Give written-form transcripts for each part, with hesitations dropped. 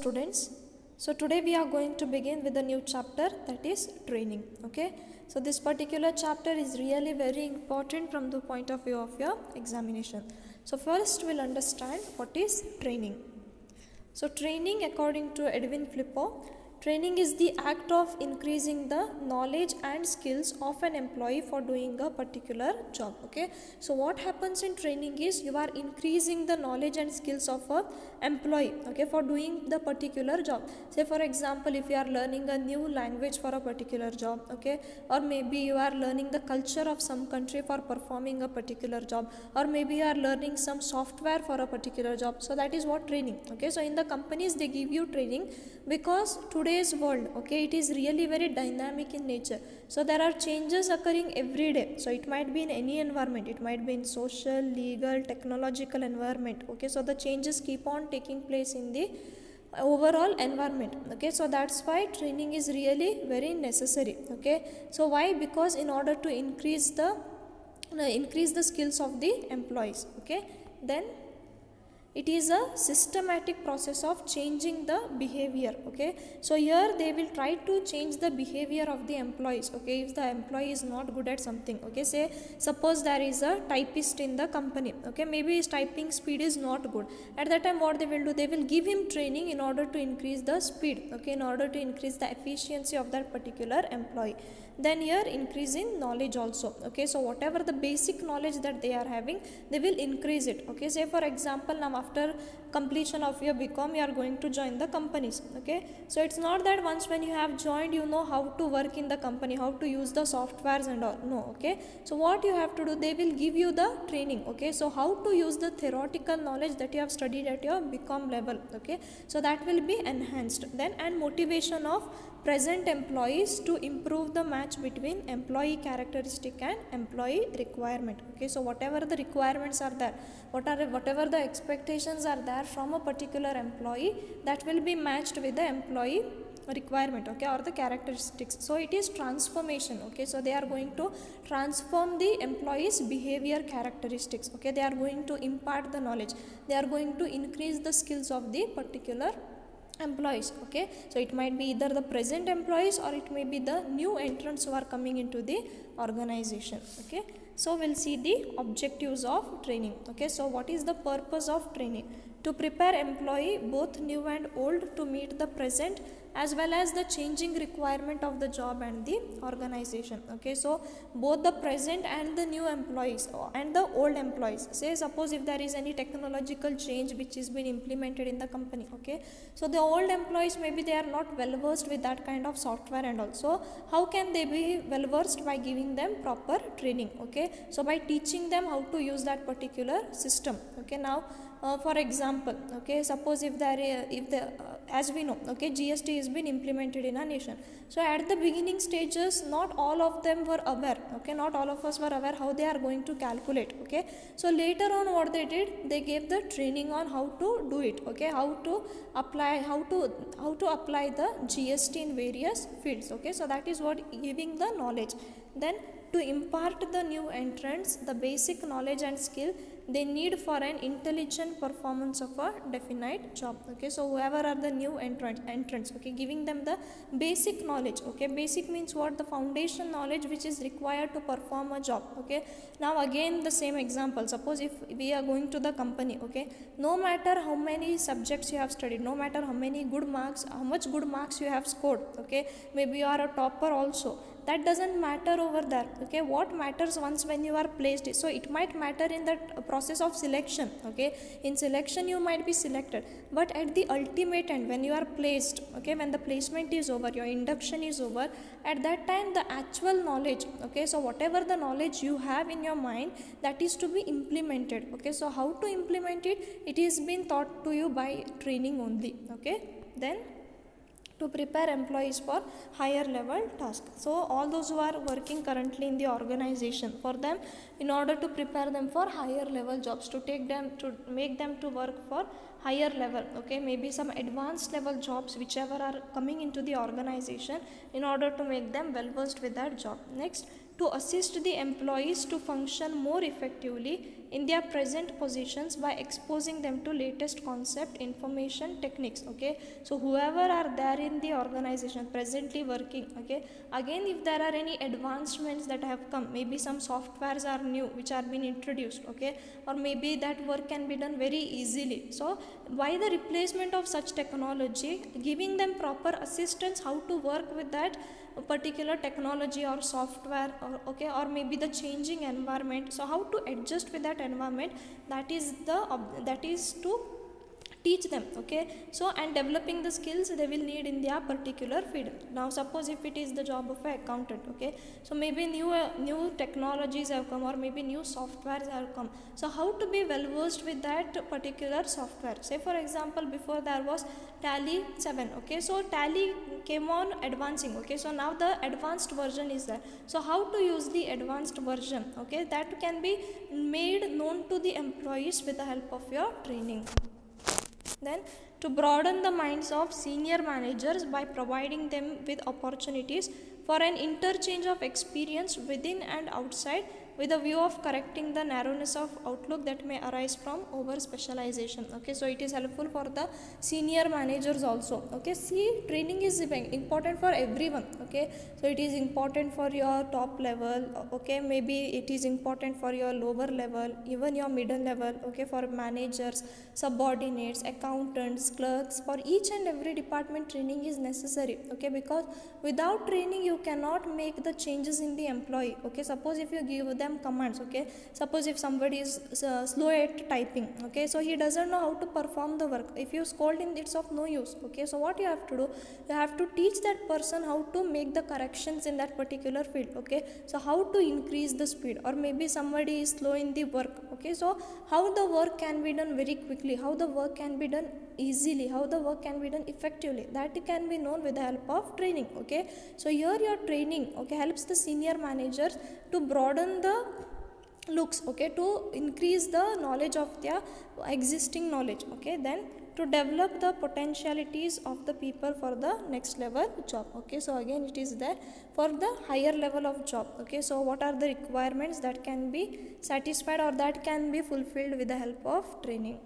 students. So today we are going to begin with a new chapter, that is training. Okay, so this particular chapter is really very important from the point of view of your examination. So first we'll understand what is training. So training, according to Edwin Flippo, training is the act of increasing the knowledge and skills of an employee for doing a particular job. Okay, so what happens in training is you are increasing the knowledge and skills of a employee, okay, for doing the particular job. Say for example, if you are learning a new language for a particular job, okay, or maybe you are learning the culture of some country for performing a particular job, or maybe you are learning some software for a particular job. So that is what training. Okay, so in the companies they give you training because today's world, okay, it is really very dynamic in nature. So there are changes occurring every day. So it might be in any environment, it might be in social, legal, technological environment. Okay, so the changes keep on taking place in the overall environment. Okay, so that's why training is really very necessary. Okay, so why? Because in order to increase the skills of the employees. Okay, then it is a systematic process of changing the behavior. Okay, so here they will try to change the behavior of the employees. Okay, if the employee is not good at something, okay, say suppose there is a typist in the company, okay, maybe his typing speed is not good. At that time what they will do, they will give him training in order to increase the speed, okay, in order to increase the efficiency of that particular employee. Then here increase in knowledge also. Okay, so whatever the basic knowledge that they are having, they will increase it. Okay, say for example, now after completion of your BCom you are going to join the companies. Okay, so it's not that once when you have joined you know how to work in the company, how to use the softwares and all. No. Okay, so what you have to do, they will give you the training. Okay, so how to use the theoretical knowledge that you have studied at your BCom level. Okay, so that will be enhanced. Then and motivation of present employees to improve the match between employee characteristic and employee requirement. Okay, so whatever the requirements are there, whatever the expectations are there from a particular employee, that will be matched with the employee requirement, okay, or the characteristics. So it is transformation. Okay, so they are going to transform the employees behavior characteristics. Okay, they are going to impart the knowledge, they are going to increase the skills of the particular employees. Okay, so it might be either the present employees or it may be the new entrants who are coming into the organization. Okay, so we'll see the objectives of training. Okay, so what is the purpose of training? To prepare employee, both new and old, to meet the present as well as the changing requirement of the job and the organization. Okay, so both the present and the new employees and the old employees. Say suppose if there is any technological change which is been implemented in the company. Okay, so the old employees maybe they are not well versed with that kind of software and also how can they be well versed? By giving them proper training. Okay, so by teaching them how to use that particular system. Okay, now for example, okay, suppose if as we know, okay, GST has been implemented in our nation. So at the beginning stages, not all of them were aware. Okay, not all of us were aware how they are going to calculate. Okay, so later on what they did, they gave the training on how to do it. Okay, how to apply the GST in various fields. Okay, so that is what giving the knowledge. Then to impart the new entrants the basic knowledge and skill they need for an intelligent performance of a definite job. Okay, so whoever are the new entrants, okay, giving them the basic knowledge. Okay, basic means what? The foundation knowledge which is required to perform a job. Okay, now again the same example, suppose if we are going to the company, okay, no matter how many subjects you have studied, no matter how much good marks you have scored, okay, maybe you are a topper also, that doesn't matter over there. Okay, what matters once when you are placed, so it might matter in that process of selection. Okay, in selection you might be selected, but at the ultimate end when you are placed, okay, when the placement is over, your induction is over, at that time the actual knowledge, okay, so whatever the knowledge you have in your mind, that is to be implemented. Okay, so how to implement it, it is being taught to you by training only. Okay, then to prepare employees for higher level tasks. So all those who are working currently in the organization, for them, in order to prepare them for higher level jobs, to make them to work for higher level, okay, maybe some advanced level jobs whichever are coming into the organization, in order to make them well versed with that job. Next, to assist the employees to function more effectively in their present positions by exposing them to latest concept, information, techniques. Okay, so whoever are there in the organization presently working, okay, again if there are any advancements that have come, maybe some softwares are new which are being introduced, okay, or maybe that work can be done very easily. So by the replacement of such technology, giving them proper assistance how to work with that particular technology or software, or okay, or maybe the changing environment, so how to adjust with that environment, that is to teach them. Okay, so and developing the skills they will need in their particular field. Now suppose if it is the job of an accountant, okay, so maybe new technologies have come, or maybe new softwares have come, so how to be well versed with that particular software. Say for example, before there was Tally 7, okay, so Tally came on advancing, okay, so now the advanced version is there, so how to use the advanced version, okay, that can be made known to the employees with the help of your training. Then to broaden the minds of senior managers by providing them with opportunities for an interchange of experience within and outside, with a view of correcting the narrowness of outlook that may arise from over specialization. Okay, so it is helpful for the senior managers also. Okay, see, training is important for everyone. Okay, so it is important for your top level, okay, maybe it is important for your lower level, even your middle level, okay, for managers, subordinates, accountants, clerks, for each and every department training is necessary. Okay, because without training you cannot make the changes in the employee. Okay, suppose if you give them commands, okay, suppose if somebody is slow at typing, okay, so he doesn't know how to perform the work, if you scold him it's of no use. Okay, so what you have to do, you have to teach that person how to make the corrections in that particular field. Okay, so how to increase the speed, or maybe somebody is slow in the work, okay, so how the work can be done very quickly, how the work can be done easily, how the work can be done effectively, that can be known with the help of training. Okay, so here your training, okay, helps the senior managers to broaden the looks, okay, to increase the knowledge of their existing knowledge. Okay, then to develop the potentialities of the people for the next level job. Okay, so again it is there for the higher level of job. Okay, so what are the requirements that can be satisfied or that can be fulfilled with the help of training.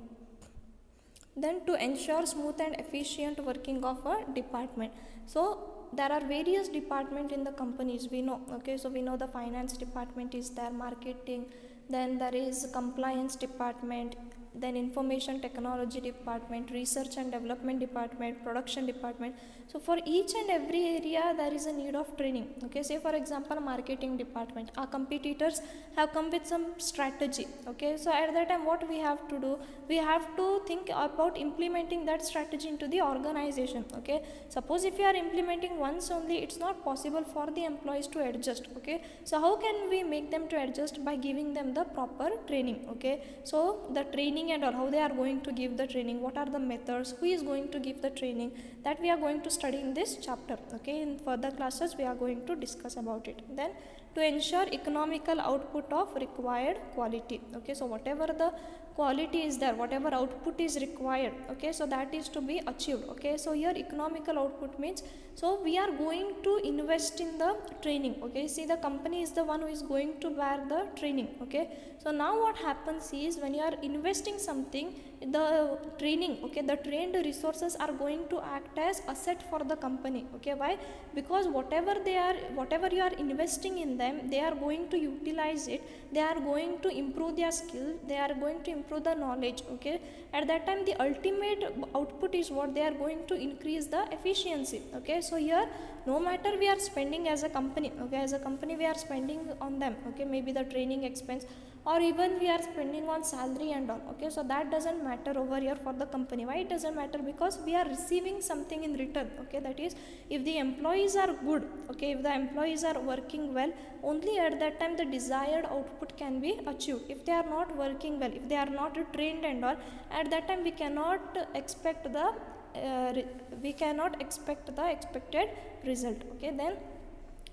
Then to ensure smooth and efficient working of a department. So there are various departments in the companies, we know. Okay, so we know the finance department is there, marketing, then there is compliance department, then information technology department, research and development department, production department. So for each and every area there is a need of training. Okay, say for example marketing department, our competitors have come with some strategy. Okay, so at that time what we have to do, we have to think about implementing that strategy into the organization. Okay, suppose if you are implementing once only, it's not possible for the employees to adjust. Okay, so how can we make them to adjust? By giving them the proper training. Okay, so the training and all, how they are going to give the training, what are the methods, who is going to give the training, that we are going to study in this chapter. Okay, in further classes we are going to discuss about it. Then to ensure economical output of required quality. Okay, so whatever the quality is there, whatever output is required, okay, so that is to be achieved. Okay, so here economical output means, so we are going to invest in the training. Okay, see, the company is the one who is going to bear the training. Okay, so now what happens is, when you are investing something, the training, okay, the trained resources are going to act as asset for the company. Okay, why? Because whatever you are investing in them, they are going to utilize it, they are going to improve their skill, they are going to improve the knowledge. Okay, at that time the ultimate output is what? They are going to increase the efficiency. Okay, so here no matter we are spending as a company, okay, as a company we are spending on them, okay, maybe the training expense, or even we are spending on salary and all. Okay, so that doesn't matter over here for the company. Why it doesn't matter? Because we are receiving something in return. Okay, that is, if the employees are good, okay, if the employees are working well, only at that time the desired output can be achieved. If they are not working well, if they are not trained and all, at that time we cannot expect the expected result. Okay, then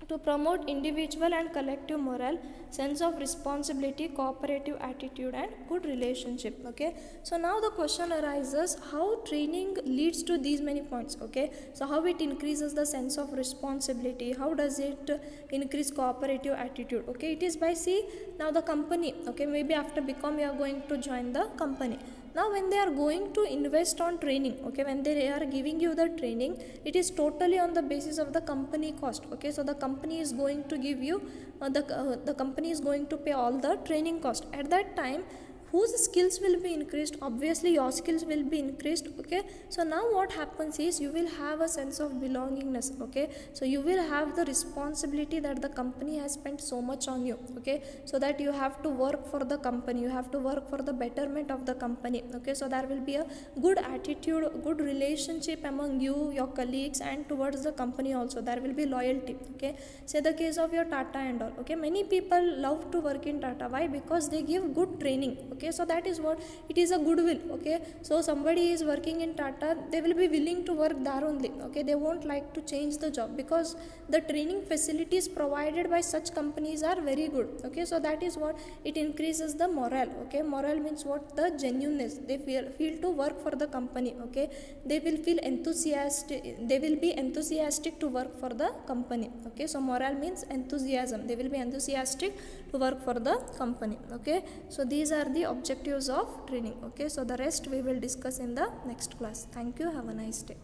to promote individual and collective morale, sense of responsibility, cooperative attitude and good relationship. Okay, so now the question arises, how training leads to these many points. Okay, so how it increases the sense of responsibility, how does it increase cooperative attitude. Okay, it is by, see, now the company, okay, maybe after BCom you are going to join the company. Now when they are going to invest on training, okay, when they are giving you the training, it is totally on the basis of the company cost. Okay, so the company is going to give you the company is going to pay all the training cost. At that time, whose skills will be increased? Obviously your skills will be increased. Okay, so now what happens is you will have a sense of belongingness. Okay, so you will have the responsibility that the company has spent so much on you. Okay, so that you have to work for the company, you have to work for the betterment of the company. Okay, so there will be a good attitude, good relationship among you, your colleagues, and towards the company also there will be loyalty. Okay, say the case of your Tata and all. Okay, many people love to work in Tata. Why? Because they give good training. Okay, so that is what it is, a goodwill. Okay, so somebody is working in Tata, they will be willing to work there only. Okay, they won't like to change the job because the training facilities provided by such companies are very good. Okay, so that is what it increases the morale. Okay, morale means what? The genuineness. They feel to work for the company. Okay, they will feel enthusiastic, they will be enthusiastic to work for the company. Okay, so morale means enthusiasm, they will be enthusiastic to work for the company. Okay, so these are the objectives of training. Okay, so the rest we will discuss in the next class. Thank you, have a nice day.